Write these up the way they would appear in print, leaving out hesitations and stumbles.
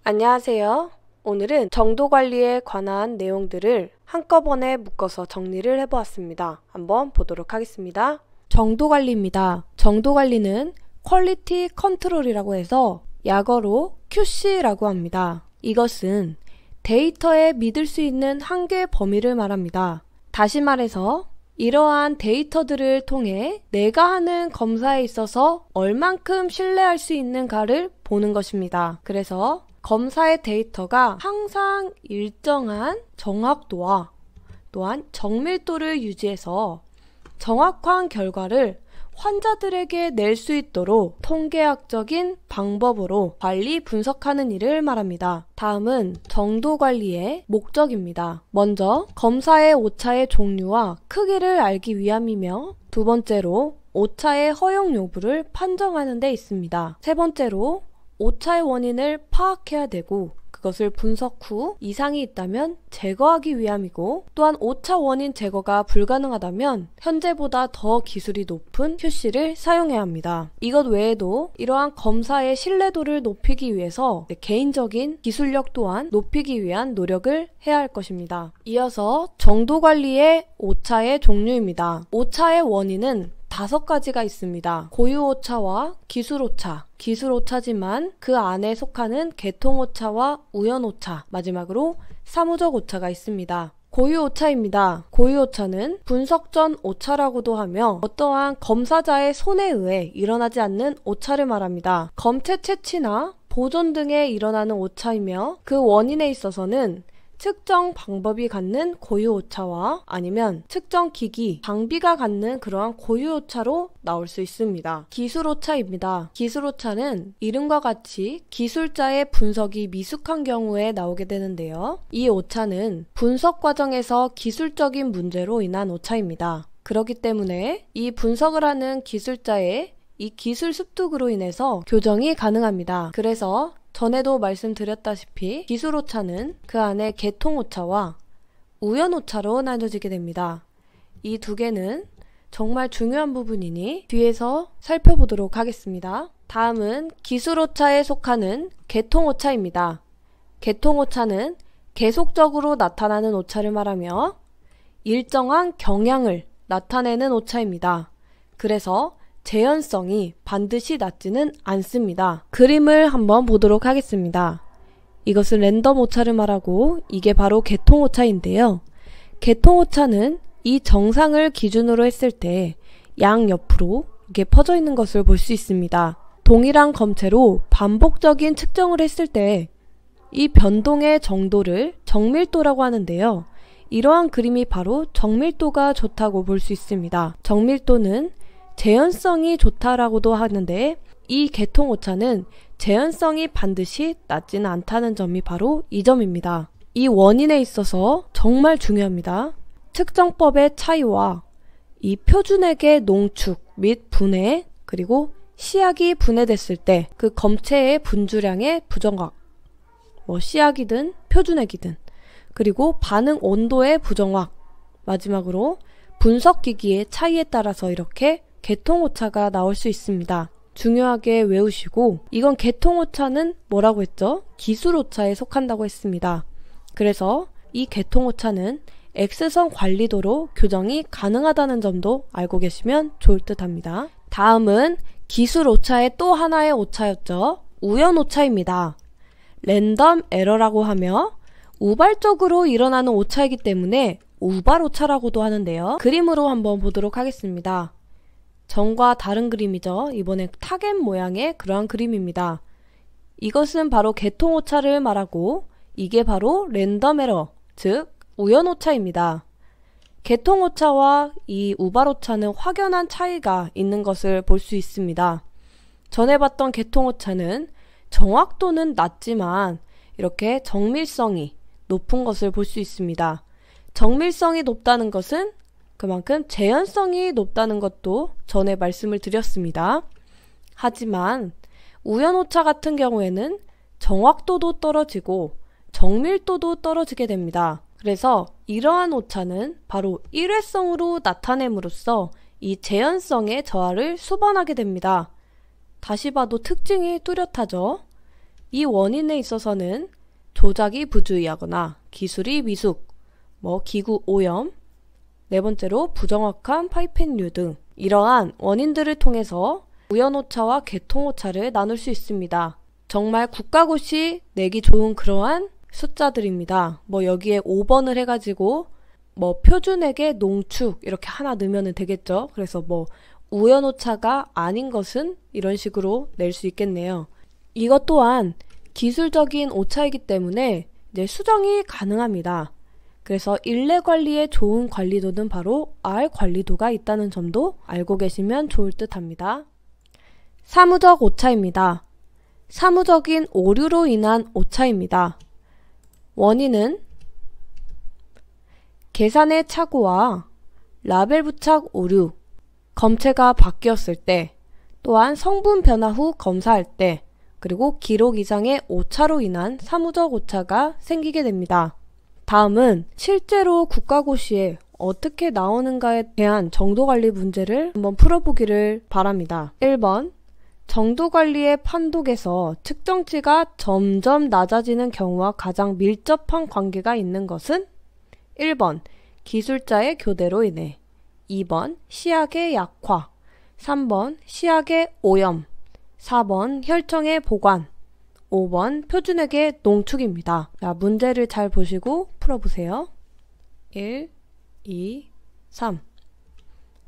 안녕하세요. 오늘은 정도 관리에 관한 내용들을 한꺼번에 묶어서 정리를 해보았습니다. 한번 보도록 하겠습니다. 정도 관리입니다. 정도 관리는 퀄리티 컨트롤이라고 해서 약어로 QC라고 합니다. 이것은 데이터에 믿을 수 있는 한계 범위를 말합니다. 다시 말해서 이러한 데이터들을 통해 내가 하는 검사에 있어서 얼만큼 신뢰할 수 있는가를 보는 것입니다. 그래서 검사의 데이터가 항상 일정한 정확도와 또한 정밀도를 유지해서 정확한 결과를 환자들에게 낼 수 있도록 통계학적인 방법으로 관리 분석하는 일을 말합니다. 다음은 정도 관리의 목적입니다. 먼저 검사의 오차의 종류와 크기를 알기 위함이며, 두 번째로 오차의 허용 여부를 판정하는 데 있습니다. 세 번째로 오차의 원인을 파악해야 되고 그것을 분석 후 이상이 있다면 제거하기 위함이고, 또한 오차 원인 제거가 불가능하다면 현재보다 더 기술이 높은 QC를 사용해야 합니다. 이것 외에도 이러한 검사의 신뢰도를 높이기 위해서 개인적인 기술력 또한 높이기 위한 노력을 해야 할 것입니다. 이어서 정도 관리의 오차의 종류입니다. 오차의 원인은 5가지가 있습니다. 고유 오차와 기술 오차, 기술 오차지만 그 안에 속하는 계통 오차와 우연 오차, 마지막으로 사무적 오차가 있습니다. 고유 오차입니다. 고유 오차는 분석 전 오차라고도 하며 어떠한 검사자의 손에 의해 일어나지 않는 오차를 말합니다. 검체 채취나 보존 등에 일어나는 오차이며, 그 원인에 있어서는 측정 방법이 갖는 고유 오차와 아니면 측정 기기, 장비가 갖는 그러한 고유 오차로 나올 수 있습니다. 기술 오차입니다. 기술 오차는 이름과 같이 기술자의 분석이 미숙한 경우에 나오게 되는데요. 이 오차는 분석 과정에서 기술적인 문제로 인한 오차입니다. 그렇기 때문에 이 분석을 하는 기술자의 이 기술 습득으로 인해서 교정이 가능합니다. 그래서 전에도 말씀드렸다시피 기술 오차는 그 안에 계통 오차와 우연 오차로 나눠지게 됩니다. 이 두 개는 정말 중요한 부분이니 뒤에서 살펴보도록 하겠습니다. 다음은 기술 오차에 속하는 계통 오차입니다. 계통 오차는 계속적으로 나타나는 오차를 말하며 일정한 경향을 나타내는 오차입니다. 그래서 재현성이 반드시 낮지는 않습니다. 그림을 한번 보도록 하겠습니다. 이것은 랜덤 오차를 말하고 이게 바로 계통 오차인데요. 계통 오차는 이 정상을 기준으로 했을 때 양옆으로 이렇게 퍼져 있는 것을 볼 수 있습니다. 동일한 검체로 반복적인 측정을 했을 때 이 변동의 정도를 정밀도라고 하는데요. 이러한 그림이 바로 정밀도가 좋다고 볼 수 있습니다. 정밀도는 재현성이 좋다라고도 하는데, 이 계통 오차는 재현성이 반드시 낮지는 않다는 점이 바로 이 점입니다. 이 원인에 있어서 정말 중요합니다. 측정법의 차이와 이 표준액의 농축 및 분해, 그리고 시약이 분해됐을 때 그 검체의 분주량의 부정확, 시약이든 표준액이든, 그리고 반응 온도의 부정확, 마지막으로 분석기기의 차이에 따라서 이렇게 계통 오차가 나올 수 있습니다. 중요하게 외우시고, 이건 계통 오차는 뭐라고 했죠? 기술 오차에 속한다고 했습니다. 그래서 이 계통 오차는 X선 관리도로 교정이 가능하다는 점도 알고 계시면 좋을 듯 합니다. 다음은 기술 오차의 또 하나의 오차였죠. 우연 오차입니다. 랜덤 에러라고 하며 우발적으로 일어나는 오차이기 때문에 우발 오차라고도 하는데요. 그림으로 한번 보도록 하겠습니다. 전과 다른 그림이죠. 이번엔 타겟 모양의 그러한 그림입니다. 이것은 바로 계통 오차를 말하고 이게 바로 랜덤 에러, 즉 우연 오차입니다. 계통 오차와 이 우발 오차는 확연한 차이가 있는 것을 볼 수 있습니다. 전에 봤던 계통 오차는 정확도는 낮지만 이렇게 정밀성이 높은 것을 볼 수 있습니다. 정밀성이 높다는 것은 그만큼 재현성이 높다는 것도 전에 말씀을 드렸습니다. 하지만 우연오차 같은 경우에는 정확도도 떨어지고 정밀도도 떨어지게 됩니다. 그래서 이러한 오차는 바로 일회성으로 나타냄으로써 이 재현성의 저하를 수반하게 됩니다. 다시 봐도 특징이 뚜렷하죠? 이 원인에 있어서는 조작이 부주의하거나 기술이 미숙, 기구 오염, 네 번째로 부정확한 파이펫류 등 이러한 원인들을 통해서 우연오차와 개통오차를 나눌 수 있습니다. 정말 국가고시 내기 좋은 그러한 숫자들입니다. 여기에 5번을 해가지고 표준액의 농축 이렇게 하나 넣으면 되겠죠. 그래서 우연오차가 아닌 것은 이런 식으로 낼 수 있겠네요. 이것 또한 기술적인 오차이기 때문에 이제 수정이 가능합니다. 그래서 일례 관리에 좋은 관리도는 바로 R 관리도가 있다는 점도 알고 계시면 좋을 듯 합니다. 사무적 오차입니다. 사무적인 오류로 인한 오차입니다. 원인은 계산의 착오와 라벨 부착 오류, 검체가 바뀌었을 때, 또한 성분 변화 후 검사할 때, 그리고 기록 이상의 오차로 인한 사무적 오차가 생기게 됩니다. 다음은 실제로 국가고시에 어떻게 나오는가에 대한 정도관리 문제를 한번 풀어보기를 바랍니다. 1번, 정도관리의 판독에서 측정치가 점점 낮아지는 경우와 가장 밀접한 관계가 있는 것은 1번, 기술자의 교대로 인해 2번, 시약의 약화 3번, 시약의 오염 4번, 혈청의 보관 5번, 표준액의 농축입니다. 자, 문제를 잘 보시고 풀어보세요. 1, 2, 3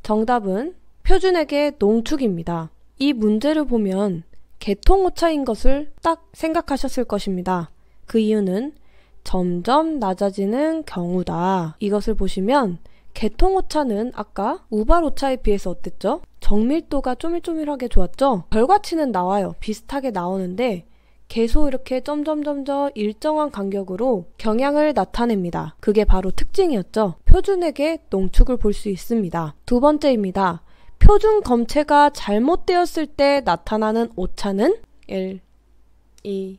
정답은 표준액의 농축입니다. 이 문제를 보면 개통오차인 것을 딱 생각하셨을 것입니다. 그 이유는 점점 낮아지는 경우다. 이것을 보시면 개통오차는 아까 우발오차에 비해서 어땠죠? 정밀도가 쪼밀쪼밀하게 좋았죠? 결과치는 나와요. 비슷하게 나오는데 계속 이렇게 점점점점 일정한 간격으로 경향을 나타냅니다. 그게 바로 특징이었죠. 표준액의 농축을 볼 수 있습니다. 두 번째입니다. 표준 검체가 잘못되었을 때 나타나는 오차는 1, 2,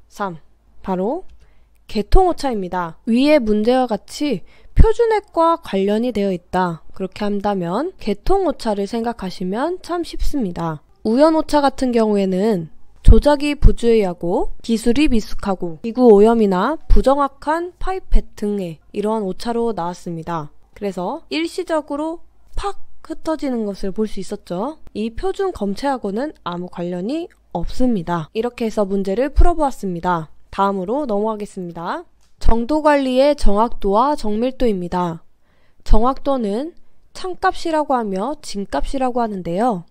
3 바로 개통오차입니다. 위의 문제와 같이 표준액과 관련이 되어 있다. 그렇게 한다면 개통오차를 생각하시면 참 쉽습니다. 우연오차 같은 경우에는 조작이 부주의하고 기술이 미숙하고 기구 오염이나 부정확한 파이펫 등의 이러한 오차로 나왔습니다. 그래서 일시적으로 팍 흩어지는 것을 볼 수 있었죠. 이 표준 검체하고는 아무 관련이 없습니다. 이렇게 해서 문제를 풀어보았습니다. 다음으로 넘어가겠습니다. 정도관리의 정확도와 정밀도입니다. 정확도는 참값이라고 하며 진값이라고 하는데요.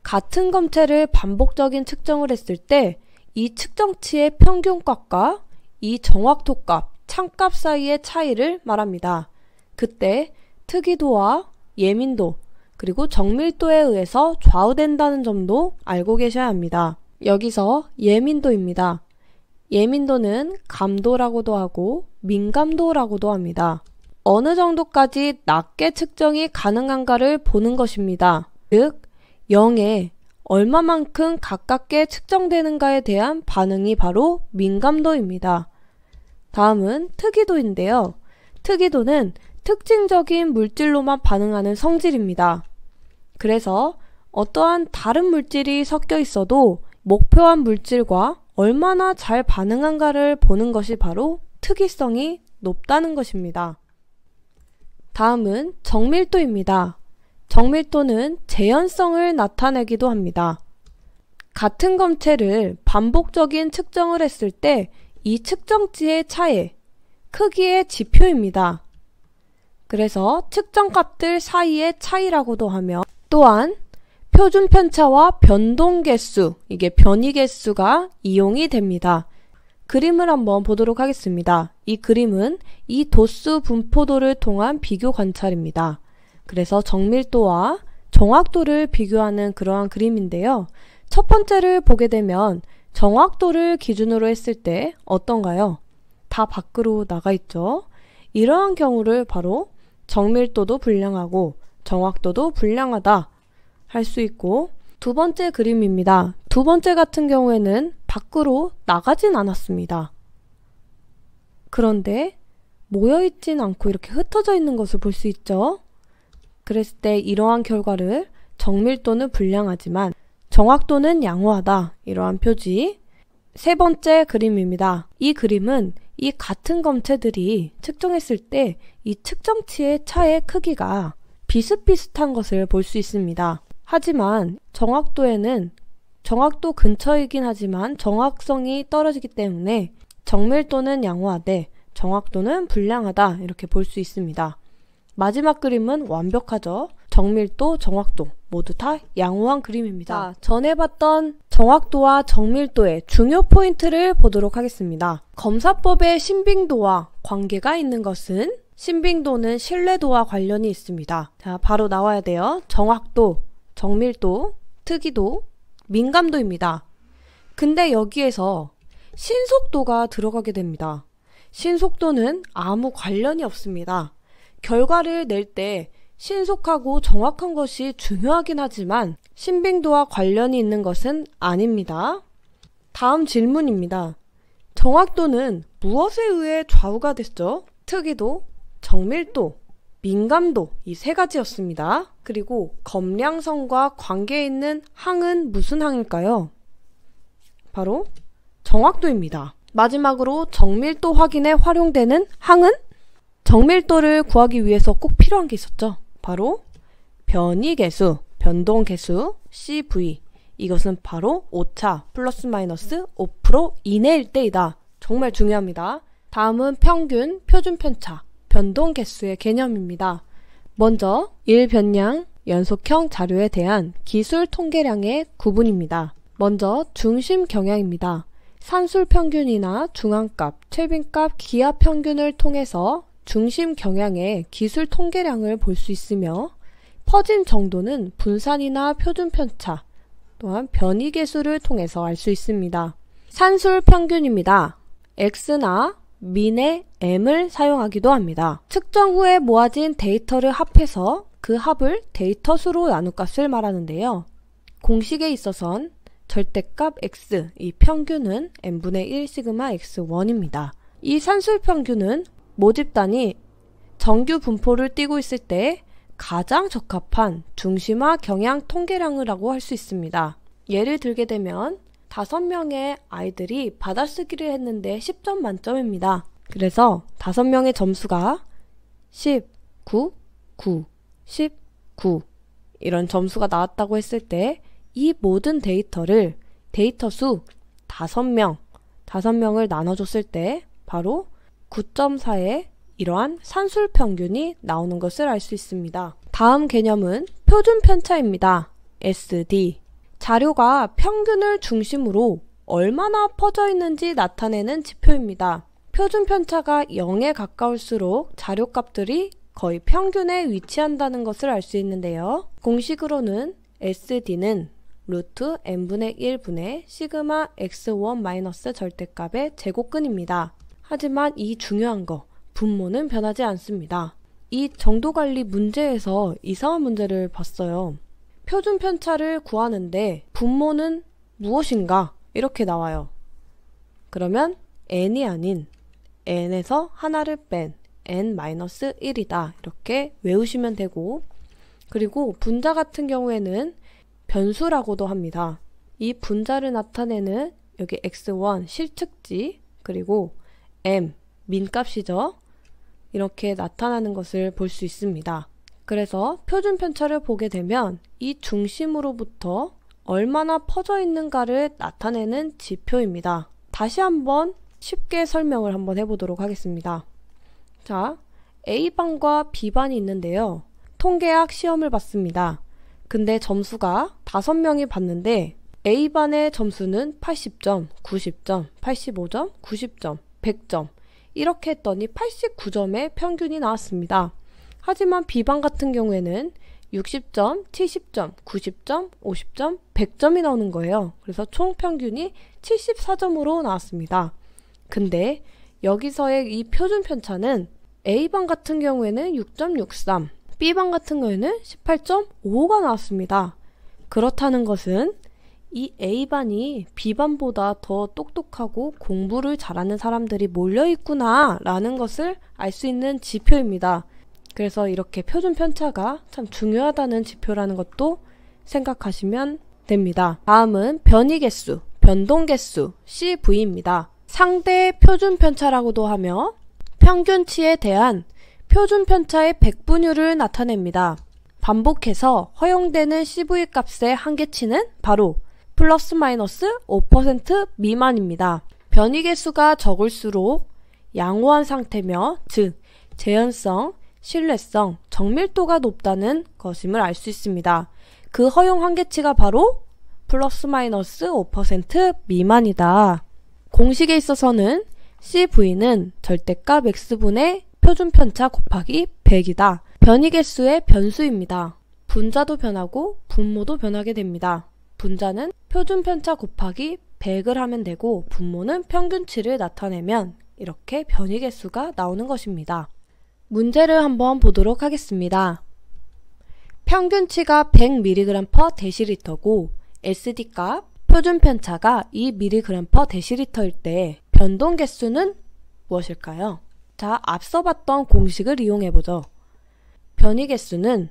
같은 검체를 반복적인 측정을 했을 때 이 측정치의 평균값과 이 정확도값, 참값 사이의 차이를 말합니다. 그때 특이도와 예민도, 그리고 정밀도에 의해서 좌우된다는 점도 알고 계셔야 합니다. 여기서 예민도입니다. 예민도는 감도라고도 하고 민감도라고도 합니다. 어느 정도까지 낮게 측정이 가능한가를 보는 것입니다. 즉, 0에 얼마만큼 가깝게 측정되는가에 대한 반응이 바로 민감도입니다. 다음은 특이도인데요. 특이도는 특징적인 물질로만 반응하는 성질입니다. 그래서 어떠한 다른 물질이 섞여 있어도 목표한 물질과 얼마나 잘 반응한가를 보는 것이 바로 특이성이 높다는 것입니다. 다음은 정밀도입니다. 정밀도는 재현성을 나타내기도 합니다. 같은 검체를 반복적인 측정을 했을 때 이 측정치의 차이, 크기의 지표입니다. 그래서 측정값들 사이의 차이라고도 하며 또한 표준 편차와 변동 개수, 이게 변이 개수가 이용이 됩니다. 그림을 한번 보도록 하겠습니다. 이 그림은 이 도수 분포도를 통한 비교 관찰입니다. 그래서 정밀도와 정확도를 비교하는 그러한 그림인데요. 첫 번째를 보게 되면 정확도를 기준으로 했을 때 어떤가요? 다 밖으로 나가 있죠. 이러한 경우를 바로 정밀도도 불량하고 정확도도 불량하다 할 수 있고, 두 번째 그림입니다. 두 번째 같은 경우에는 밖으로 나가진 않았습니다. 그런데 모여있진 않고 이렇게 흩어져 있는 것을 볼 수 있죠. 그랬을 때 이러한 결과를 정밀도는 불량하지만 정확도는 양호하다. 이러한 표지. 세 번째 그림입니다. 이 그림은 이 같은 검체들이 측정했을 때 이 측정치의 차의 크기가 비슷비슷한 것을 볼 수 있습니다. 하지만 정확도에는 정확도 근처이긴 하지만 정확성이 떨어지기 때문에 정밀도는 양호하되 정확도는 불량하다. 이렇게 볼 수 있습니다. 마지막 그림은 완벽하죠. 정밀도, 정확도 모두 다 양호한 그림입니다. 자, 전에 봤던 정확도와 정밀도의 중요 포인트를 보도록 하겠습니다. 검사법의 신빙도와 관계가 있는 것은 신빙도는 신뢰도와 관련이 있습니다. 자, 바로 나와야 돼요. 정확도, 정밀도, 특이도, 민감도입니다. 근데 여기에서 신속도가 들어가게 됩니다. 신속도는 아무 관련이 없습니다. 결과를 낼 때 신속하고 정확한 것이 중요하긴 하지만 신빙도와 관련이 있는 것은 아닙니다. 다음 질문입니다. 정확도는 무엇에 의해 좌우가 됐죠? 특이도, 정밀도, 민감도 이 세 가지였습니다. 그리고 검량성과 관계 있는 항은 무슨 항일까요? 바로 정확도입니다. 마지막으로 정밀도 확인에 활용되는 항은 정밀도를 구하기 위해서 꼭 필요한 게 있었죠. 바로 변이계수, 변동계수, CV. 이것은 바로 오차 플러스 마이너스 5% 이내일 때이다. 정말 중요합니다. 다음은 평균, 표준편차, 변동계수의 개념입니다. 먼저 일변량, 연속형 자료에 대한 기술 통계량의 구분입니다. 먼저 중심 경향입니다. 산술 평균이나 중앙값, 최빈값, 기하 평균을 통해서 중심 경향의 기술 통계량을 볼 수 있으며 퍼진 정도는 분산이나 표준편차 또한 변이계수를 통해서 알 수 있습니다. 산술 평균입니다. X나 민의 M을 사용하기도 합니다. 측정 후에 모아진 데이터를 합해서 그 합을 데이터 수로 나눈 값을 말하는데요. 공식에 있어선 절대값 X, 이 평균은 n분의 1 시그마 X1입니다. 이 산술 평균은 모집단이 정규 분포를 띄고 있을 때 가장 적합한 중심화 경향 통계량이라고 할 수 있습니다. 예를 들게 되면 5명의 아이들이 받아쓰기를 했는데 10점 만점입니다. 그래서 5명의 점수가 19, 9, 19 이런 점수가 나왔다고 했을 때 이 모든 데이터를 데이터 수 5명을 나눠줬을 때 바로 9.4의 이러한 산술 평균이 나오는 것을 알 수 있습니다. 다음 개념은 표준편차입니다. SD. 자료가 평균을 중심으로 얼마나 퍼져 있는지 나타내는 지표입니다. 표준편차가 0에 가까울수록 자료값들이 거의 평균에 위치한다는 것을 알 수 있는데요. 공식으로는 SD는 루트 n분의 1분의 시그마 x1 마이너스 절대값의 제곱근입니다. 하지만 이 중요한 거, 분모는 변하지 않습니다. 이 정도관리 문제에서 이상한 문제를 봤어요. 표준편차를 구하는데 분모는 무엇인가? 이렇게 나와요. 그러면 n이 아닌 n에서 하나를 뺀 n-1이다. 이렇게 외우시면 되고, 그리고 분자 같은 경우에는 변수라고도 합니다. 이 분자를 나타내는 여기 x1 실측지, 그리고 m 민값이죠. 이렇게 나타나는 것을 볼 수 있습니다. 그래서 표준편차를 보게 되면 이 중심으로부터 얼마나 퍼져 있는가를 나타내는 지표입니다. 다시 한번 쉽게 설명을 한번 해보도록 하겠습니다. 자, A반과 B반이 있는데요. 통계학 시험을 봤습니다. 근데 점수가 5명이 봤는데 A반의 점수는 80점, 90점, 85점, 90점, 100점 이렇게 했더니 89점의 평균이 나왔습니다. 하지만 B반 같은 경우에는 60점, 70점, 90점, 50점, 100점이 나오는 거예요. 그래서 총 평균이 74점으로 나왔습니다. 근데 여기서의 이 표준 편차는 A반 같은 경우에는 6.63, B반 같은 경우에는 18.55가 나왔습니다. 그렇다는 것은 이 A반이 B반보다 더 똑똑하고 공부를 잘하는 사람들이 몰려있구나 라는 것을 알 수 있는 지표입니다. 그래서 이렇게 표준 편차가 참 중요하다는 지표라는 것도 생각하시면 됩니다. 다음은 변이 개수, 변동 개수, CV입니다. 상대 표준 편차라고도 하며 평균치에 대한 표준 편차의 백분율을 나타냅니다. 반복해서 허용되는 CV 값의 한계치는 바로 플러스 마이너스 5% 미만입니다. 변이 개수가 적을수록 양호한 상태며, 즉 재현성, 신뢰성, 정밀도가 높다는 것임을 알 수 있습니다. 그 허용 한계치가 바로 플러스 마이너스 5% 미만이다. 공식에 있어서는 CV는 절대값 X분의 표준 편차 곱하기 100이다. 변이 개수의 변수입니다. 분자도 변하고 분모도 변하게 됩니다. 분자는 표준 편차 곱하기 100을 하면 되고, 분모는 평균치를 나타내면 이렇게 변이 개수가 나오는 것입니다. 문제를 한번 보도록 하겠습니다. 평균치가 100mg/dl고 SD값 표준 편차가 2mg/dl일 때 변동 개수는 무엇일까요? 자, 앞서 봤던 공식을 이용해보죠. 변이 개수는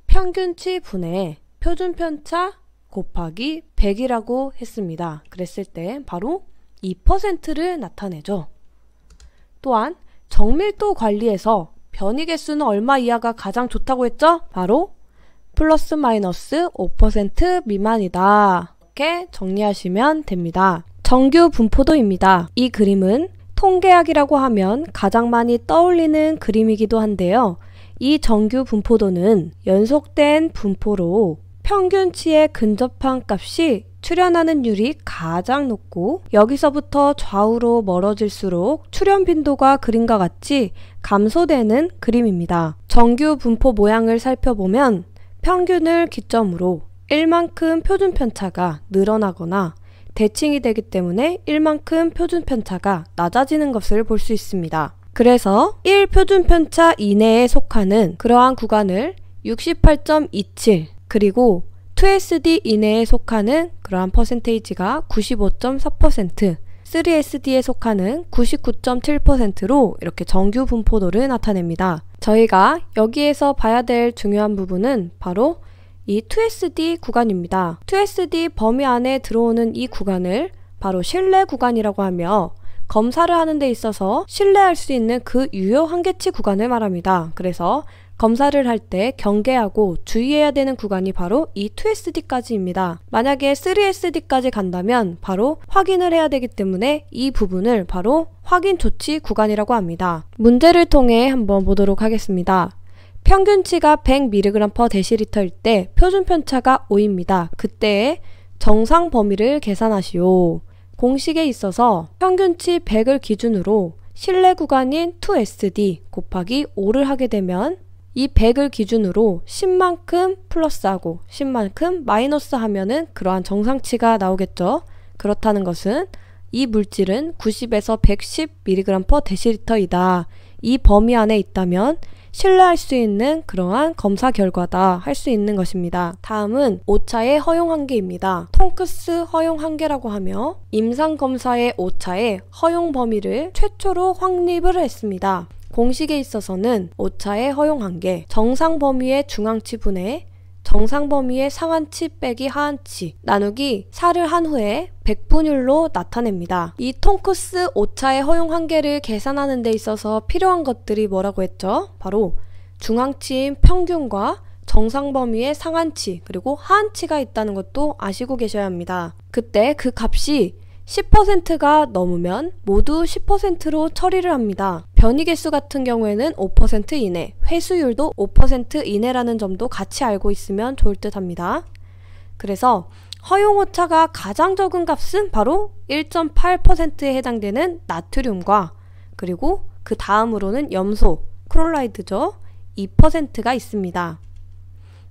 평균치 분의 표준 편차 곱하기 100이라고 했습니다. 그랬을 때 바로 2%를 나타내죠. 또한 정밀도 관리에서 변이 개수는 얼마 이하가 가장 좋다고 했죠? 바로 플러스 마이너스 5% 미만이다. 이렇게 정리하시면 됩니다. 정규 분포도입니다. 이 그림은 통계학이라고 하면 가장 많이 떠올리는 그림이기도 한데요. 이 정규 분포도는 연속된 분포로 평균치에 근접한 값이 출현하는 율이 가장 높고, 여기서부터 좌우로 멀어질수록 출현 빈도가 그림과 같이 감소되는 그림입니다. 정규 분포 모양을 살펴보면 평균을 기점으로 1만큼 표준 편차가 늘어나거나 대칭이 되기 때문에 1만큼 표준 편차가 낮아지는 것을 볼 수 있습니다. 그래서 1 표준 편차 이내에 속하는 그러한 구간을 68.27, 그리고 2SD 이내에 속하는 그러한 퍼센테이지가 95.4%, 3SD에 속하는 99.7%로 이렇게 정규 분포도를 나타냅니다. 저희가 여기에서 봐야 될 중요한 부분은 바로 이 2SD 구간입니다. 2SD 범위 안에 들어오는 이 구간을 바로 신뢰 구간이라고 하며, 검사를 하는 데 있어서 신뢰할 수 있는 그 유효 한계치 구간을 말합니다. 그래서 검사를 할 때 경계하고 주의해야 되는 구간이 바로 이 2SD까지입니다. 만약에 3SD까지 간다면 바로 확인을 해야 되기 때문에 이 부분을 바로 확인 조치 구간이라고 합니다. 문제를 통해 한번 보도록 하겠습니다. 평균치가 100mg/dl일 때 표준 편차가 5입니다. 그때의 정상 범위를 계산하시오. 공식에 있어서 평균치 100을 기준으로 신뢰 구간인 2SD 곱하기 5를 하게 되면 이 100을 기준으로 10만큼 플러스하고 10만큼 마이너스 하면은 그러한 정상치가 나오겠죠. 그렇다는 것은 이 물질은 90에서 110mg/dl이다. 이 범위 안에 있다면 신뢰할 수 있는 그러한 검사 결과다 할 수 있는 것입니다. 다음은 오차의 허용 한계입니다. 통크스 허용 한계라고 하며 임상검사의 오차의 허용 범위를 최초로 확립을 했습니다. 공식에 있어서는 오차의 허용 한계, 정상 범위의 중앙치 분의 정상 범위의 상한치 빼기 하한치 나누기 4를 한 후에 백분율로 나타냅니다. 이 통크스 오차의 허용 한계를 계산하는 데 있어서 필요한 것들이 뭐라고 했죠? 바로 중앙치인 평균과 정상 범위의 상한치 그리고 하한치가 있다는 것도 아시고 계셔야 합니다. 그때 그 값이 10%가 넘으면 모두 10%로 처리를 합니다. 변이 개수 같은 경우에는 5% 이내, 회수율도 5% 이내라는 점도 같이 알고 있으면 좋을 듯 합니다. 그래서 허용 오차가 가장 적은 값은 바로 1.8%에 해당되는 나트륨과 그리고 그 다음으로는 염소, 크롤라이드죠. 2%가 있습니다.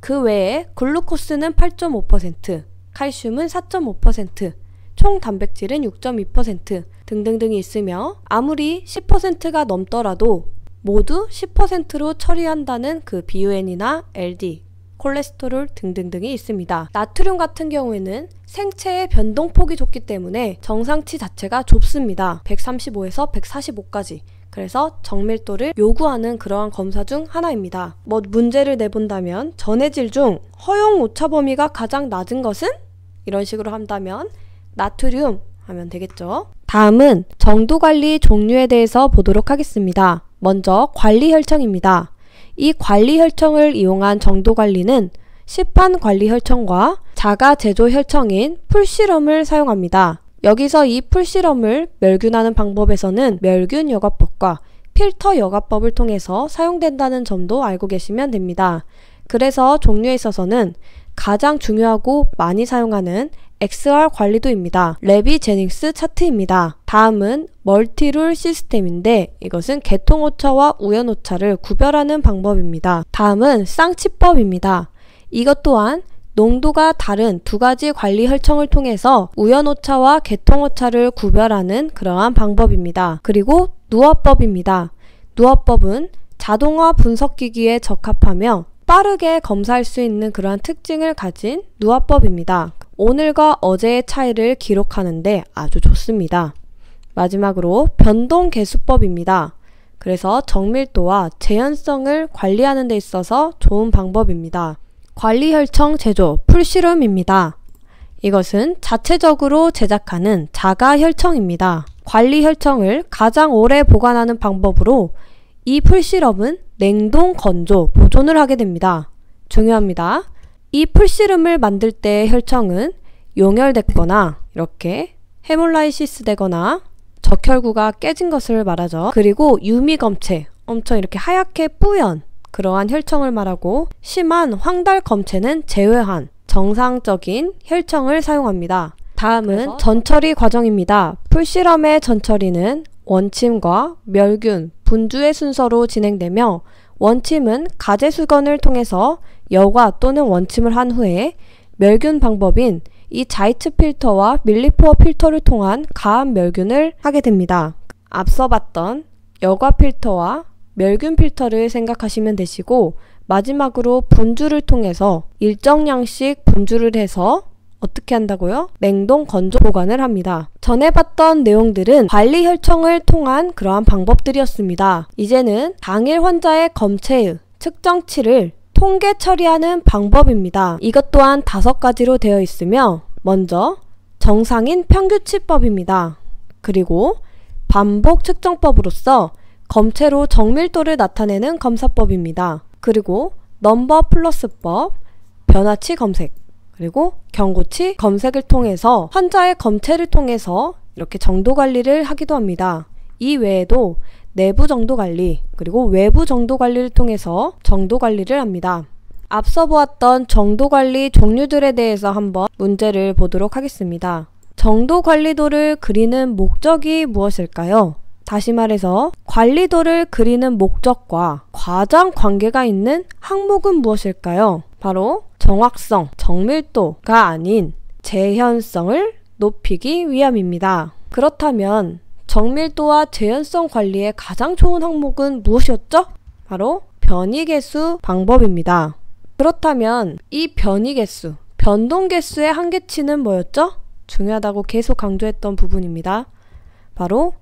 그 외에 글루코스는 8.5%, 칼슘은 4.5%, 총 단백질은 6.2% 등등등이 있으며 아무리 10%가 넘더라도 모두 10%로 처리한다는 그 BUN이나 LD 콜레스테롤 등등등이 있습니다. 나트륨 같은 경우에는 생체의 변동폭이 좁기 때문에 정상치 자체가 좁습니다. 135에서 145까지. 그래서 정밀도를 요구하는 그러한 검사 중 하나입니다. 문제를 내본다면 전해질 중 허용 오차 범위가 가장 낮은 것은? 이런 식으로 한다면 나트륨 하면 되겠죠. 다음은 정도관리 종류에 대해서 보도록 하겠습니다. 먼저 관리혈청입니다. 이 관리혈청을 이용한 정도관리는 시판관리혈청과 자가제조혈청인 풀시럼을 사용합니다. 여기서 이 풀시럼을 멸균하는 방법에서는 멸균여과법과 필터여과법을 통해서 사용된다는 점도 알고 계시면 됩니다. 그래서 종류에 있어서는 가장 중요하고 많이 사용하는 XR 관리도입니다. 레비 제닝스 차트입니다. 다음은 멀티룰 시스템인데 이것은 개통오차와 우연오차를 구별하는 방법입니다. 다음은 쌍치법입니다. 이것 또한 농도가 다른 두 가지 관리 혈청을 통해서 우연오차와 개통오차를 구별하는 그러한 방법입니다. 그리고 누화법입니다. 누화법은 자동화 분석기기에 적합하며 빠르게 검사할 수 있는 그러한 특징을 가진 누화법입니다. 오늘과 어제의 차이를 기록하는데 아주 좋습니다. 마지막으로 변동계수법입니다. 그래서 정밀도와 재현성을 관리하는 데 있어서 좋은 방법입니다. 관리혈청 제조 풀시럼입니다. 이것은 자체적으로 제작하는 자가혈청입니다. 관리혈청을 가장 오래 보관하는 방법으로 이 풀시럼은 냉동 건조 보존을 하게 됩니다. 중요합니다. 이 풀시름을 만들 때 혈청은 용혈됐거나 이렇게 헤몰라이시스 되거나 적혈구가 깨진 것을 말하죠. 그리고 유미검체, 엄청 이렇게 하얗게 뿌연 그러한 혈청을 말하고 심한 황달검체는 제외한 정상적인 혈청을 사용합니다. 다음은 전처리 과정입니다. 풀시럼의 전처리는 원침과 멸균, 분주의 순서로 진행되며 원침은 가제수건을 통해서 여과 또는 원침을 한 후에 멸균 방법인 이 자이트 필터와 밀리포어 필터를 통한 가압 멸균을 하게 됩니다. 앞서 봤던 여과 필터와 멸균 필터를 생각하시면 되시고 마지막으로 분주를 통해서 일정량씩 분주를 해서 어떻게 한다고요? 냉동 건조 보관을 합니다. 전에 봤던 내용들은 관리 혈청을 통한 그러한 방법들이었습니다. 이제는 당일 환자의 검체의 측정치를 통계 처리하는 방법입니다. 이것 또한 5가지로 되어 있으며 먼저 정상인 평균치법입니다. 그리고 반복 측정법으로서 검체로 정밀도를 나타내는 검사법입니다. 그리고 넘버 플러스법, 변화치 검색, 그리고 경고치 검색을 통해서 환자의 검체를 통해서 이렇게 정도 관리를 하기도 합니다. 이 외에도 내부 정도 관리, 그리고 외부 정도 관리를 통해서 정도 관리를 합니다. 앞서 보았던 정도 관리 종류들에 대해서 한번 문제를 보도록 하겠습니다. 정도 관리도를 그리는 목적이 무엇일까요? 다시 말해서 관리도를 그리는 목적과 과장 관계가 있는 항목은 무엇일까요? 바로 정확성, 정밀도가 아닌 재현성을 높이기 위함입니다. 그렇다면 정밀도와 재현성 관리의 가장 좋은 항목은 무엇이었죠? 바로 변이개수 방법입니다. 그렇다면 이 변이개수, 변동개수의 한계치는 뭐였죠? 중요하다고 계속 강조했던 부분입니다. 바로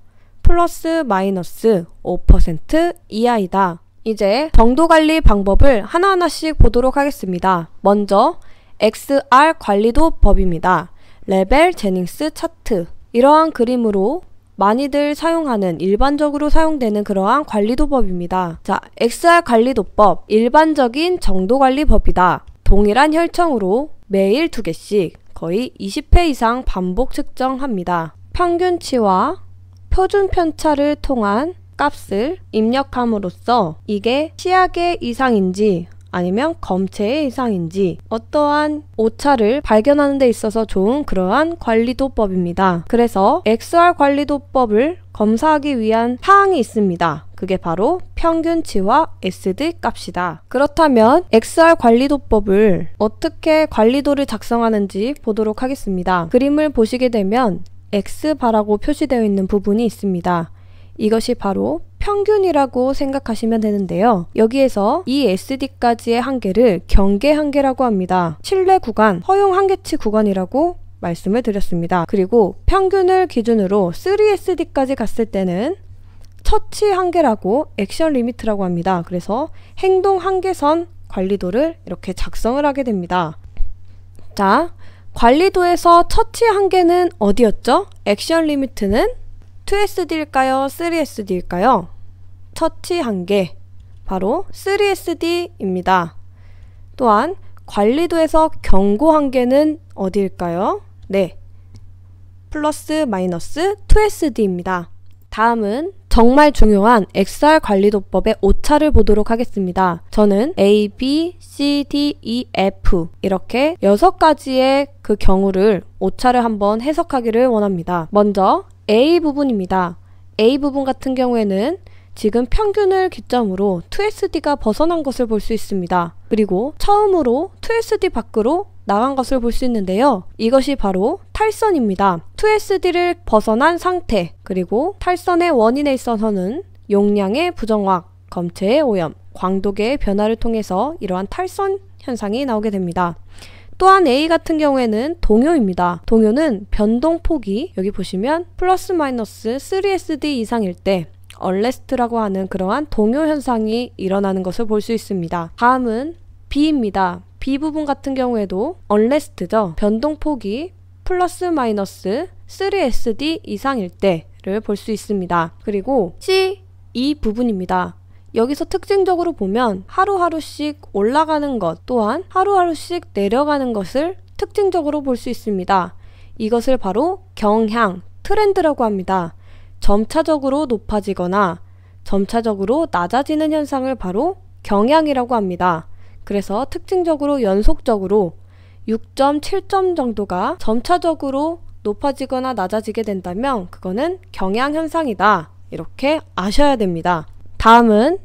플러스 마이너스 5% 이하이다. 이제 정도관리 방법을 하나하나씩 보도록 하겠습니다. 먼저 XR 관리도 법입니다. 레벨 제닝스 차트. 이러한 그림으로 많이들 사용하는 일반적으로 사용되는 그러한 관리도법입니다. 자, XR 관리도법, 일반적인 정도관리법이다. 동일한 혈청으로 매일 2개씩 거의 20회 이상 반복 측정합니다. 평균치와 표준 편차를 통한 값을 입력함으로써 이게 치약의 이상인지 아니면 검체의 이상인지 어떠한 오차를 발견하는 데 있어서 좋은 그러한 관리도법입니다. 그래서 XR 관리도법을 검사하기 위한 사항이 있습니다. 그게 바로 평균치와 SD 값이다. 그렇다면 XR 관리도법을 어떻게 관리도를 작성하는지 보도록 하겠습니다. 그림을 보시게 되면 X바라고 표시되어 있는 부분이 있습니다. 이것이 바로 평균이라고 생각하시면 되는데요. 여기에서 이 SD까지의 한계를 경계 한계라고 합니다. 신뢰 구간, 허용 한계치 구간이라고 말씀을 드렸습니다. 그리고 평균을 기준으로 3SD까지 갔을 때는 처치 한계라고 액션 리미트라고 합니다. 그래서 행동 한계선 관리도를 이렇게 작성을 하게 됩니다. 자, 관리도에서 처치 한계는 어디였죠? 액션 리미트는 2SD일까요? 3SD일까요? 처치 한계, 바로 3SD입니다. 또한 관리도에서 경고 한계는 어디일까요? 네, 플러스 마이너스 2SD입니다. 다음은 정말 중요한 XR 관리도법의 오차를 보도록 하겠습니다. 저는 A, B, C, D, E, F 이렇게 6가지의 그 경우를 오차를 한번 해석하기를 원합니다. 먼저 A 부분입니다. A 부분 같은 경우에는 지금 평균을 기점으로 2SD가 벗어난 것을 볼 수 있습니다. 그리고 처음으로 2SD 밖으로 나간 것을 볼 수 있는데요. 이것이 바로 탈선입니다. 2SD를 벗어난 상태, 그리고 탈선의 원인에 있어서는 용량의 부정확, 검체의 오염, 광도계의 변화를 통해서 이러한 탈선 현상이 나오게 됩니다. 또한 A 같은 경우에는 동요입니다. 동요는 변동폭이 여기 보시면 플러스 마이너스 3SD 이상일 때 언레스트라고 하는 그러한 동요 현상이 일어나는 것을 볼 수 있습니다. 다음은 B입니다. B 부분 같은 경우에도 언레스트죠. 변동폭이 플러스 마이너스 3SD 이상일 때를 볼 수 있습니다. 그리고 C, E 부분입니다. 여기서 특징적으로 보면 하루하루씩 올라가는 것 또한 하루하루씩 내려가는 것을 특징적으로 볼 수 있습니다. 이것을 바로 경향, 트렌드라고 합니다. 점차적으로 높아지거나 점차적으로 낮아지는 현상을 바로 경향이라고 합니다. 그래서 특징적으로 연속적으로 6.7점 정도가 점차적으로 높아지거나 낮아지게 된다면 그거는 경향 현상이다. 이렇게 아셔야 됩니다. 다음은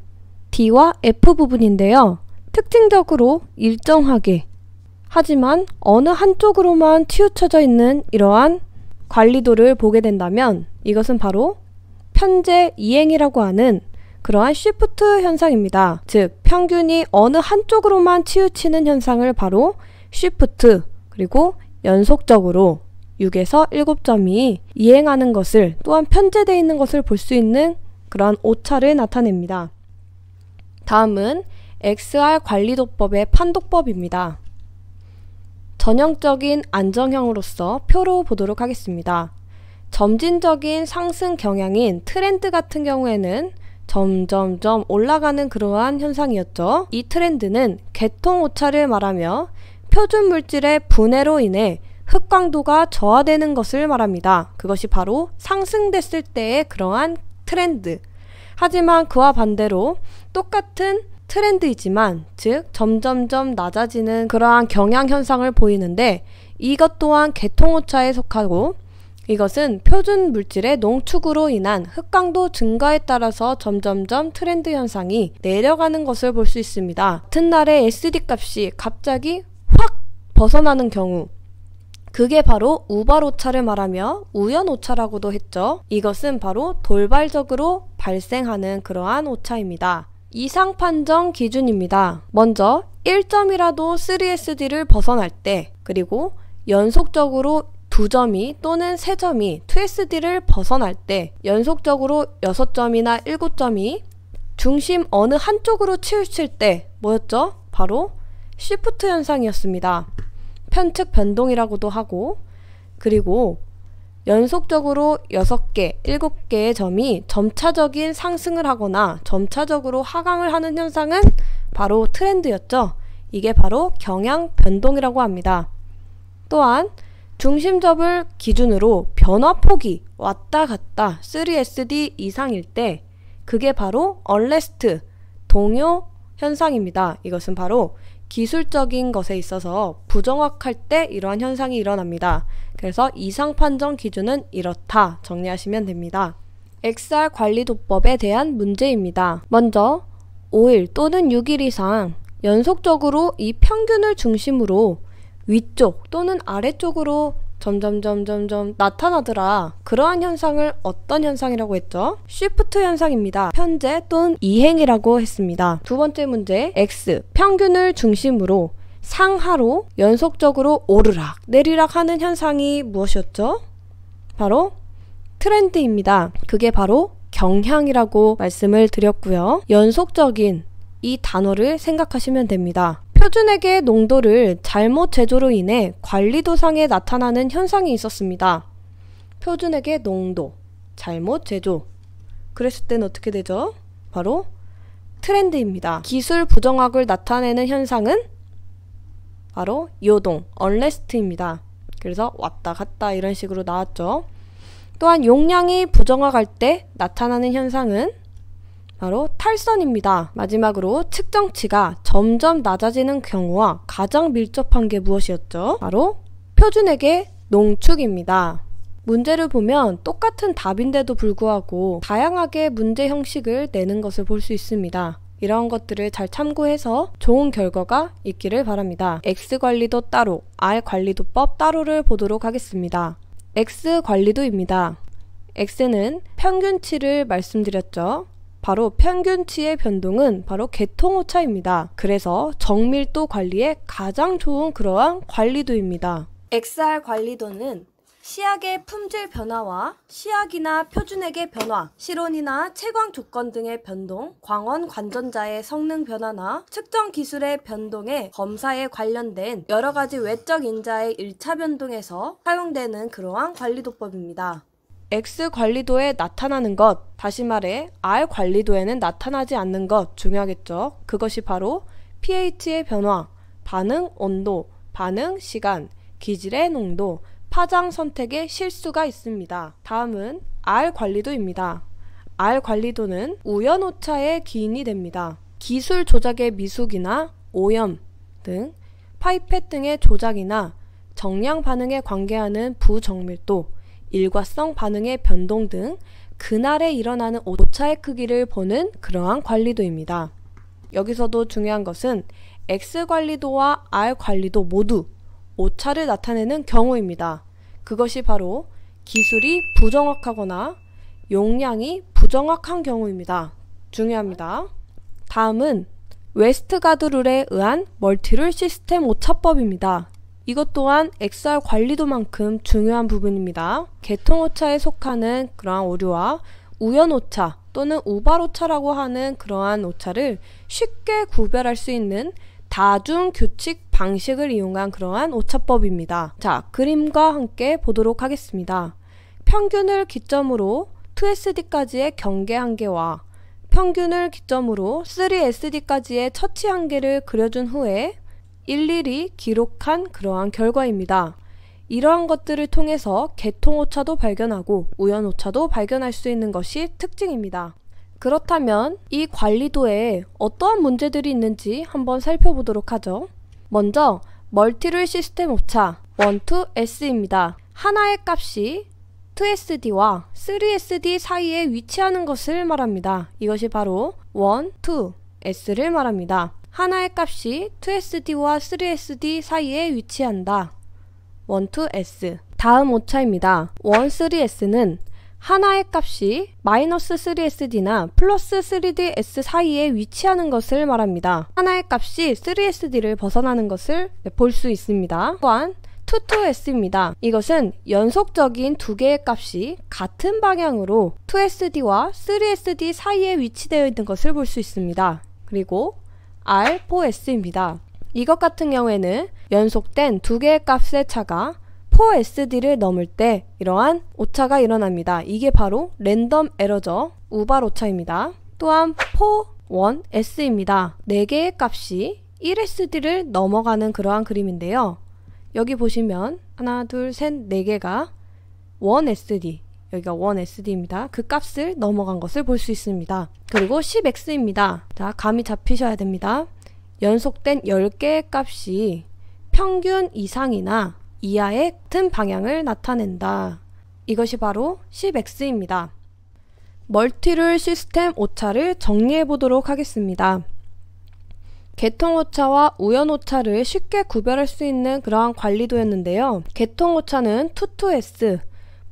D와 F 부분인데요. 특징적으로 일정하게 하지만 어느 한쪽으로만 치우쳐져 있는 이러한 관리도를 보게 된다면 이것은 바로 편제 이행이라고 하는 그러한 쉬프트 현상입니다. 즉 평균이 어느 한쪽으로만 치우치는 현상을 바로 쉬프트, 그리고 연속적으로 6에서 7점이 이행하는 것을 또한 편제되어 있는 것을 볼 수 있는 그러한 오차를 나타냅니다. 다음은 XR 관리도법의 판독법입니다. 전형적인 안정형으로서 표로 보도록 하겠습니다. 점진적인 상승 경향인 트렌드 같은 경우에는 점점점 올라가는 그러한 현상이었죠. 이 트렌드는 계통 오차를 말하며 표준 물질의 분해로 인해 흑광도가 저하되는 것을 말합니다. 그것이 바로 상승됐을 때의 그러한 트렌드. 하지만 그와 반대로 똑같은 트렌드이지만 즉 점점점 낮아지는 그러한 경향 현상을 보이는데 이것 또한 계통오차에 속하고 이것은 표준 물질의 농축으로 인한 흑광도 증가에 따라서 점점점 트렌드 현상이 내려가는 것을 볼 수 있습니다. 같은 날의 SD 값이 갑자기 확 벗어나는 경우, 그게 바로 우발 오차를 말하며 우연 오차라고도 했죠. 이것은 바로 돌발적으로 발생하는 그러한 오차입니다. 이상 판정 기준입니다. 먼저 1점이라도 3SD를 벗어날 때, 그리고 연속적으로 2점이 또는 3점이 2SD를 벗어날 때, 연속적으로 6점이나 7점이 중심 어느 한쪽으로 치우칠 때 뭐였죠? 바로 쉬프트 현상이었습니다. 편측 변동이라고도 하고, 그리고 연속적으로 6개, 7개의 점이 점차적인 상승을 하거나 점차적으로 하강을 하는 현상은 바로 트렌드였죠. 이게 바로 경향 변동이라고 합니다. 또한 중심접을 기준으로 변화폭이 왔다 갔다 3SD 이상일 때 그게 바로 언레스트, 동요 현상입니다. 이것은 바로 기술적인 것에 있어서 부정확할 때 이러한 현상이 일어납니다. 그래서 이상 판정 기준은 이렇다 정리하시면 됩니다. XR 관리도법에 대한 문제입니다. 먼저 5일 또는 6일 이상 연속적으로 이 평균을 중심으로 위쪽 또는 아래쪽으로 점점 나타나더라. 그러한 현상을 어떤 현상이라고 했죠? 쉬프트 현상입니다. 편제 또는 이행이라고 했습니다. 두 번째 문제, X, 평균을 중심으로 상하로 연속적으로 오르락 내리락 하는 현상이 무엇이었죠? 바로 트렌드입니다. 그게 바로 경향이라고 말씀을 드렸고요. 연속적인 이 단어를 생각하시면 됩니다. 표준액의 농도를 잘못 제조로 인해 관리도상에 나타나는 현상이 있었습니다. 표준액의 농도, 잘못 제조. 그랬을 땐 어떻게 되죠? 바로 트렌드입니다. 기술 부정확을 나타내는 현상은 바로 요동, 언레스트입니다. 그래서 왔다 갔다 이런 식으로 나왔죠. 또한 용량이 부정확할 때 나타나는 현상은 바로 탈선입니다. 마지막으로 측정치가 점점 낮아지는 경우와 가장 밀접한 게 무엇이었죠? 바로 표준액의 농축입니다. 문제를 보면 똑같은 답인데도 불구하고 다양하게 문제 형식을 내는 것을 볼 수 있습니다. 이런 것들을 잘 참고해서 좋은 결과가 있기를 바랍니다. X관리도 따로, R관리도법 따로를 보도록 하겠습니다. X관리도입니다. X는 평균치를 말씀드렸죠. 바로 평균치의 변동은 바로 계통오차입니다. 그래서 정밀도 관리에 가장 좋은 그러한 관리도입니다. XR 관리도는 시약의 품질 변화와 시약이나 표준액의 변화, 실온이나 채광 조건 등의 변동, 광원 관전자의 성능 변화나 측정 기술의 변동에 검사에 관련된 여러 가지 외적 인자의 1차 변동에서 사용되는 그러한 관리도법입니다. X 관리도에 나타나는 것, 다시 말해 R 관리도에는 나타나지 않는 것 중요하겠죠. 그것이 바로 pH의 변화, 반응 온도, 반응 시간, 기질의 농도, 파장 선택의 실수가 있습니다. 다음은 R 관리도입니다. R 관리도는 우연오차의 기인이 됩니다. 기술 조작의 미숙이나 오염 등 파이펫 등의 조작이나 정량 반응에 관계하는 부정밀도, 일과성 반응의 변동 등 그날에 일어나는 오차의 크기를 보는 그러한 관리도입니다. 여기서도 중요한 것은 X 관리도와 R 관리도 모두 오차를 나타내는 경우입니다. 그것이 바로 기술이 부정확하거나 용량이 부정확한 경우입니다. 중요합니다. 다음은 웨스트가드 룰에 의한 멀티룰 시스템 오차법입니다. 이것 또한 XR 관리도만큼 중요한 부분입니다. 계통오차에 속하는 그러한 오류와 우연오차 또는 우발오차라고 하는 그러한 오차를 쉽게 구별할 수 있는 다중규칙 방식을 이용한 그러한 오차법입니다. 자, 그림과 함께 보도록 하겠습니다. 평균을 기점으로 2SD까지의 경계 한계와 평균을 기점으로 3SD까지의 처치 한계를 그려준 후에 일일이 기록한 그러한 결과입니다. 이러한 것들을 통해서 계통오차도 발견하고 우연오차도 발견할 수 있는 것이 특징입니다. 그렇다면 이 관리도에 어떠한 문제들이 있는지 한번 살펴보도록 하죠. 먼저 멀티룰 시스템 오차 1, 2S입니다. 하나의 값이 2SD와 3SD 사이에 위치하는 것을 말합니다. 이것이 바로 1, 2S를 말합니다. 하나의 값이 2SD와 3SD 사이에 위치한다. 1, 2S. 다음 오차입니다. 1, 3S는 하나의 값이 마이너스 3SD나 플러스 3DS 사이에 위치하는 것을 말합니다. 하나의 값이 3SD를 벗어나는 것을 볼 수 있습니다. 또한 2,2S입니다. 이것은 연속적인 두 개의 값이 같은 방향으로 2SD와 3SD 사이에 위치되어 있는 것을 볼 수 있습니다. 그리고 R4S입니다. 이것 같은 경우에는 연속된 두 개의 값의 차가 4SD를 넘을 때 이러한 오차가 일어납니다. 이게 바로 랜덤 에러죠. 우발 오차입니다. 또한 4,1S입니다. 4개의 값이 1SD를 넘어가는 그러한 그림인데요. 여기 보시면 하나, 둘, 셋, 4개가 1SD, 여기가 1SD입니다. 그 값을 넘어간 것을 볼 수 있습니다. 그리고 10X입니다. 자, 감이 잡히셔야 됩니다. 연속된 10개의 값이 평균 이상이나 이하의 같은 방향을 나타낸다. 이것이 바로 10X입니다. 멀티룰 시스템 오차를 정리해 보도록 하겠습니다. 개통오차와 우연오차를 쉽게 구별할 수 있는 그러한 관리도였는데요. 개통오차는 22S,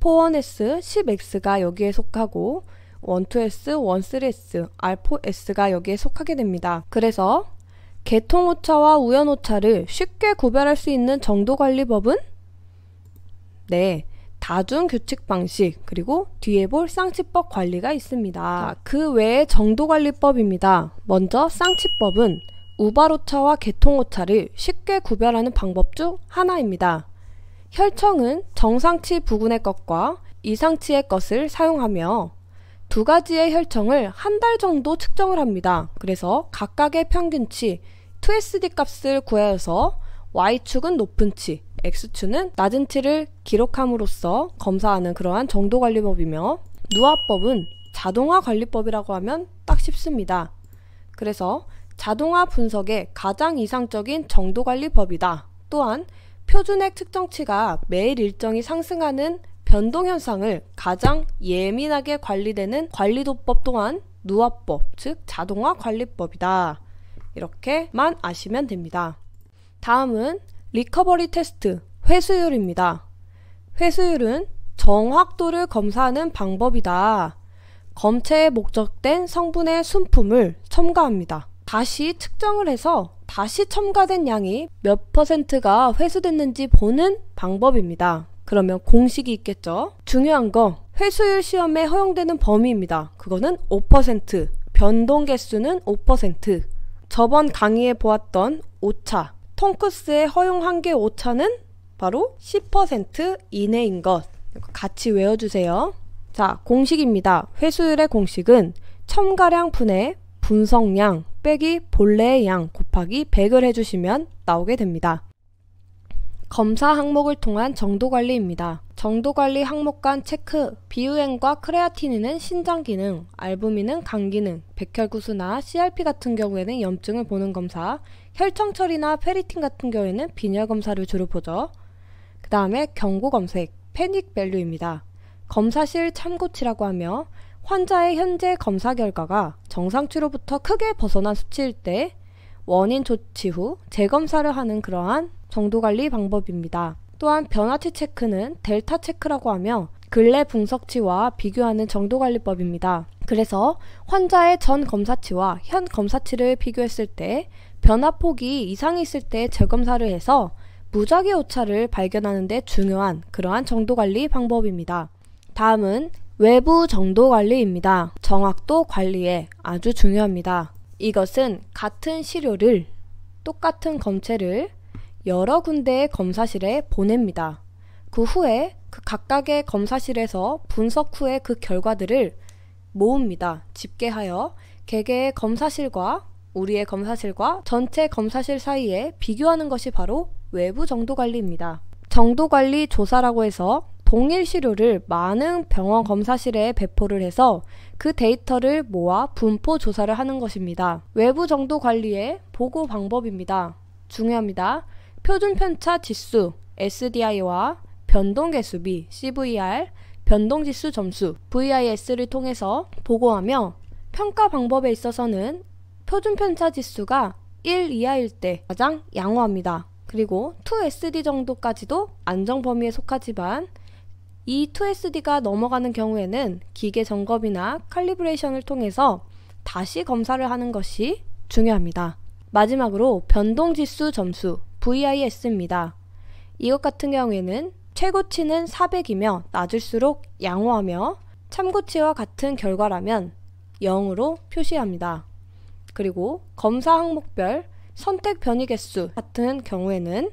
41S, 10X가 여기에 속하고 12S, 13S, R4S가 여기에 속하게 됩니다. 그래서 개통오차와 우연오차를 쉽게 구별할 수 있는 정도관리법은 네, 다중규칙 방식, 그리고 뒤에 볼 쌍치법 관리가 있습니다. 그 외에 정도관리법입니다. 먼저 쌍치법은 우발오차와 개통오차를 쉽게 구별하는 방법 중 하나입니다. 혈청은 정상치 부근의 것과 이상치의 것을 사용하며 두 가지의 혈청을 한 달 정도 측정을 합니다. 그래서 각각의 평균치 2SD 값을 구하여서 Y축은 높은 치, X축은 낮은 치를 기록함으로써 검사하는 그러한 정도관리법이며, 누화법은 자동화 관리법이라고 하면 딱 쉽습니다. 그래서 자동화 분석의 가장 이상적인 정도관리법이다. 또한 표준액 측정치가 매일 일정이 상승하는 변동현상을 가장 예민하게 관리되는 관리도법 또한 누화법, 즉 자동화 관리법이다. 이렇게만 아시면 됩니다. 다음은 리커버리 테스트, 회수율입니다. 회수율은 정확도를 검사하는 방법이다. 검체에 목적된 성분의 순품을 첨가합니다. 다시 측정을 해서 다시 첨가된 양이 몇 %가 회수됐는지 보는 방법입니다. 그러면 공식이 있겠죠. 중요한 거, 회수율 시험에 허용되는 범위입니다. 그거는 5%, 변동 개수는 5%. 저번 강의에 보았던 오차, 톰크스의 허용 한계 오차는 바로 10% 이내인 것. 같이 외워주세요. 자, 공식입니다. 회수율의 공식은 첨가량 분의 분석량 빼기 본래의 양 곱하기 100을 해주시면 나오게 됩니다. 검사 항목을 통한 정도관리입니다. 정도관리 항목 간 체크, 비유행과 크레아티닌은 신장기능, 알부민은 간기능, 백혈구수나 CRP 같은 경우에는 염증을 보는 검사, 혈청처리나 페리틴 같은 경우에는 빈혈검사를 주로 보죠. 그 다음에 경고검색, 패닉 밸류입니다. 검사실 참고치라고 하며 환자의 현재 검사 결과가 정상치로부터 크게 벗어난 수치일 때 원인 조치 후 재검사를 하는 그러한 정도관리 방법입니다. 또한 변화치 체크는 델타 체크라고 하며 근래 분석치와 비교하는 정도관리법입니다. 그래서 환자의 전 검사치와 현 검사치를 비교했을 때 변화폭이 이상이 있을 때 재검사를 해서 무작위 오차를 발견하는 데 중요한 그러한 정도관리 방법입니다. 다음은 외부 정도관리입니다. 정확도 관리에 아주 중요합니다. 이것은 같은 시료를, 똑같은 검체를 여러 군데의 검사실에 보냅니다. 그 후에 그 각각의 검사실에서 분석 후에 그 결과들을 모읍니다. 집계하여 개개의 검사실과 우리의 검사실과 전체 검사실 사이에 비교하는 것이 바로 외부 정도관리입니다. 정도관리 조사라고 해서 동일 시료를 많은 병원 검사실에 배포를 해서 그 데이터를 모아 분포 조사를 하는 것입니다. 외부 정도 관리의 보고 방법입니다. 중요합니다. 표준 편차 지수 SDI와 변동 개수비 CVR, 변동 지수 점수 VIS를 통해서 보고하며, 평가 방법에 있어서는 표준 편차 지수가 1 이하일 때 가장 양호합니다. 그리고 2SD 정도까지도 안정 범위에 속하지만 이 2SD가 넘어가는 경우에는 기계 점검이나 칼리브레이션을 통해서 다시 검사를 하는 것이 중요합니다. 마지막으로 변동지수 점수 VIS입니다. 이것 같은 경우에는 최고치는 400이며 낮을수록 양호하며 참고치와 같은 결과라면 0으로 표시합니다. 그리고 검사 항목별 선택 변이 개수 같은 경우에는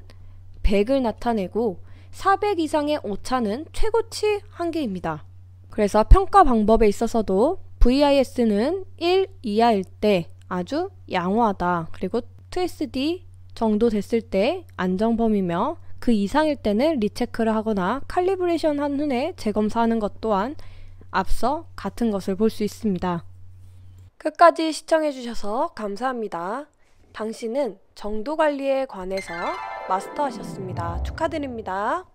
100을 나타내고 400 이상의 오차는 최고치 한계입니다. 그래서 평가 방법에 있어서도 VIS는 1 이하일 때 아주 양호하다. 그리고 2SD 정도 됐을 때 안정범위며 그 이상일 때는 리체크를 하거나 칼리브레이션 한 후에 재검사하는 것 또한 앞서 같은 것을 볼 수 있습니다. 끝까지 시청해주셔서 감사합니다. 당신은 정도관리에 관해서 마스터하셨습니다. 축하드립니다.